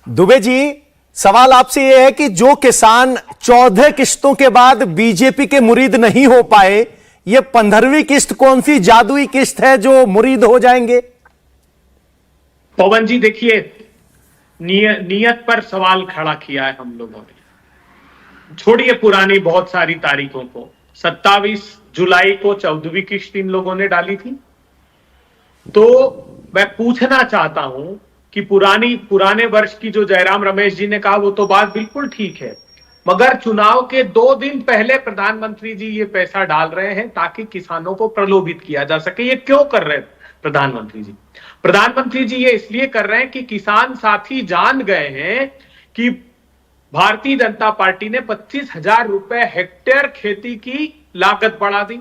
दुबे जी, सवाल आपसे यह है कि जो किसान 14 किश्तों के बाद बीजेपी के मुरीद नहीं हो पाए, यह 15वीं किश्त कौन सी जादुई किश्त है जो मुरीद हो जाएंगे? पवन जी देखिए, नियत पर सवाल खड़ा किया है हम लोगों ने। छोड़िए पुरानी बहुत सारी तारीखों को। 27 जुलाई को 14वीं किश्त इन लोगों ने डाली थी। तो मैं पूछना चाहता हूं कि पुराने वर्ष की जो जयराम रमेश जी ने कहा वो तो बात बिल्कुल ठीक है, मगर चुनाव के 2 दिन पहले प्रधानमंत्री जी ये पैसा डाल रहे हैं ताकि किसानों को प्रलोभित किया जा सके। ये क्यों कर रहे हैं प्रधानमंत्री जी? प्रधानमंत्री जी ये इसलिए कर रहे हैं कि किसान साथी जान गए हैं कि भारतीय जनता पार्टी ने 25,000 रुपए हेक्टेयर खेती की लागत बढ़ा दी,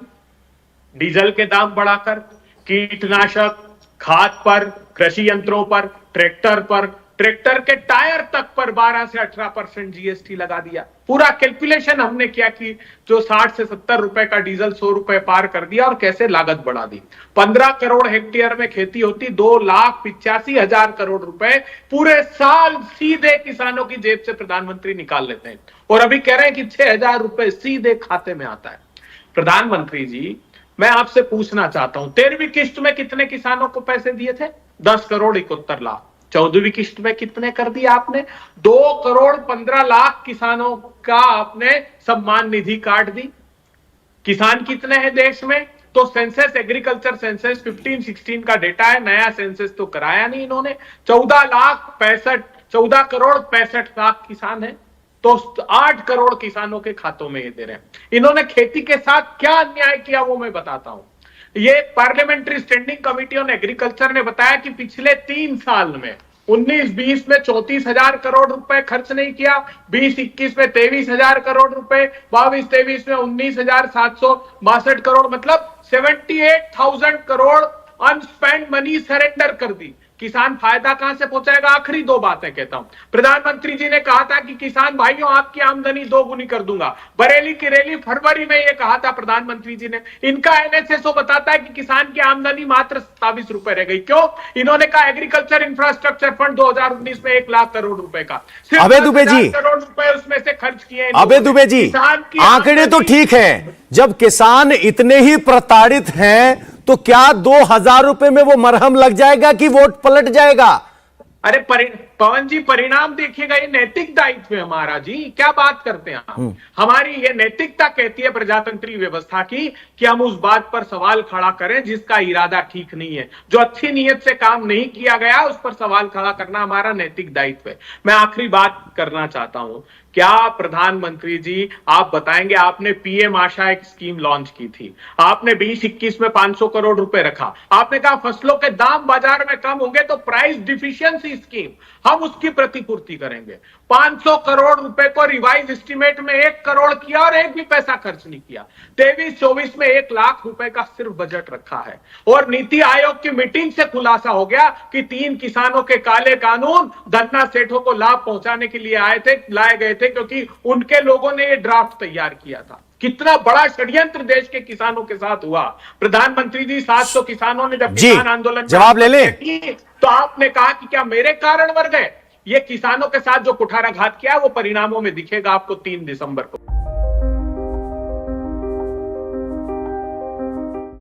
डीजल के दाम बढ़ाकर, कीटनाशक, खाद पर, कृषि यंत्रों पर, ट्रैक्टर के टायर तक पर 12 से 18% जीएसटी लगा दिया। पूरा कैलकुलेशन हमने किया कि जो 60 से 70 रुपए का डीजल 100 रुपए पार कर दिया और कैसे लागत बढ़ा दी। 15 करोड़ हेक्टेयर में खेती होती, 2,85,000 करोड़ रुपए पूरे साल सीधे किसानों की जेब से प्रधानमंत्री निकाल लेते हैं, और अभी कह रहे हैं कि 6,000 रुपए सीधे खाते में आता है। प्रधानमंत्री जी, मैं आपसे पूछना चाहता हूं, 13वीं किश्त में कितने किसानों को पैसे दिए थे? 10 करोड़ 71 लाख। 14वीं किश्त में कितने कर दिया आपने? 2 करोड़ 15 लाख किसानों का आपने सम्मान निधि काट दी। किसान कितने हैं देश में? तो सेंसस, एग्रीकल्चर सेंसस 15-16 का डेटा है, नया सेंसस तो कराया नहीं इन्होंने। 14 करोड़ 65 लाख किसान है, तो 8 करोड़ किसानों के खातों में ये दे रहे हैं। इन्होंने खेती के साथ क्या अन्याय किया वो मैं बताता हूं। ये parliamentary standing committee on agriculture ने बताया कि पिछले 3 साल में 19-20 में 34,000 करोड़ रुपए खर्च नहीं किया, 20-21 में 23,000 करोड़ रुपए, 22-23 में 19,762 करोड़, मतलब 78,000 करोड़ अनस्पेंड मनी सरेंडर कर दी। किसान फायदा कहां से पहुंचाएगा? आखिरी 2 बातें कहता हूं। प्रधानमंत्री जी ने कहा था कि किसान भाइयों आपकी आमदनी 2 गुनी कर दूंगा। बरेली की रैली फरवरी में यह कहा था प्रधानमंत्री जी ने। इनका एनएसएसओ बताता है कि किसान की आमदनी मात्र 27 रुपए रह गई। क्यों? इन्होंने कहा एग्रीकल्चर इंफ्रास्ट्रक्चर फंड 2019 में 1 लाख करोड़ रुपए का, सिर्फ अबे दुबे जी, करोड़ रुपए उसमें से खर्च किए। अबे दुबे जी, आंकड़े तो ठीक है, जब किसान इतने ही प्रताड़ित हैं तो क्या 2,000 रुपए में वो मरहम लग जाएगा कि वोट पलट जाएगा? अरे पवन जी, परिणाम देखिएगा। ये नैतिक दायित्व है हमारा जी, क्या बात करते हैं आप? हमारी ये नैतिकता कहती है प्रजातंत्री व्यवस्था की कि हम उस बात पर सवाल खड़ा करें जिसका इरादा ठीक नहीं है, जो अच्छी नीयत से काम नहीं किया गया उस पर सवाल खड़ा करना हमारा नैतिक दायित्व है। मैं आखिरी बात करना चाहता हूं, क्या प्रधानमंत्री जी आप बताएंगे, आपने पीएम आशा एक स्कीम लॉन्च की थी, आपने 20-21 में 500 करोड़ रुपए रखा, आपने कहा फसलों के दाम बाजार में कम होंगे तो प्राइस डिफिशियंसी स्कीम हम उसकी प्रतिपूर्ति करेंगे। 500 करोड़ रुपए को रिवाइज एस्टीमेट में 1 करोड़ किया और एक भी पैसा खर्च नहीं किया। 23-24 में 1 लाख रुपए का सिर्फ बजट रखा है, और नीति आयोग की मीटिंग से खुलासा हो गया कि 3 किसानों के काले कानून धन्ना सेठों को लाभ पहुंचाने के लिए लाए गए थे, क्योंकि उनके लोगों ने यह ड्राफ्ट तैयार किया था। कितना बड़ा षड्यंत्र देश के किसानों के साथ हुआ। प्रधानमंत्री जी, 700 किसानों ने जब किसान आंदोलन जवाब ले ले, तो आपने कहा कि क्या मेरे कारण मर गए? ये किसानों के साथ जो कुठाराघात किया वो परिणामों में दिखेगा आपको 3 दिसंबर को।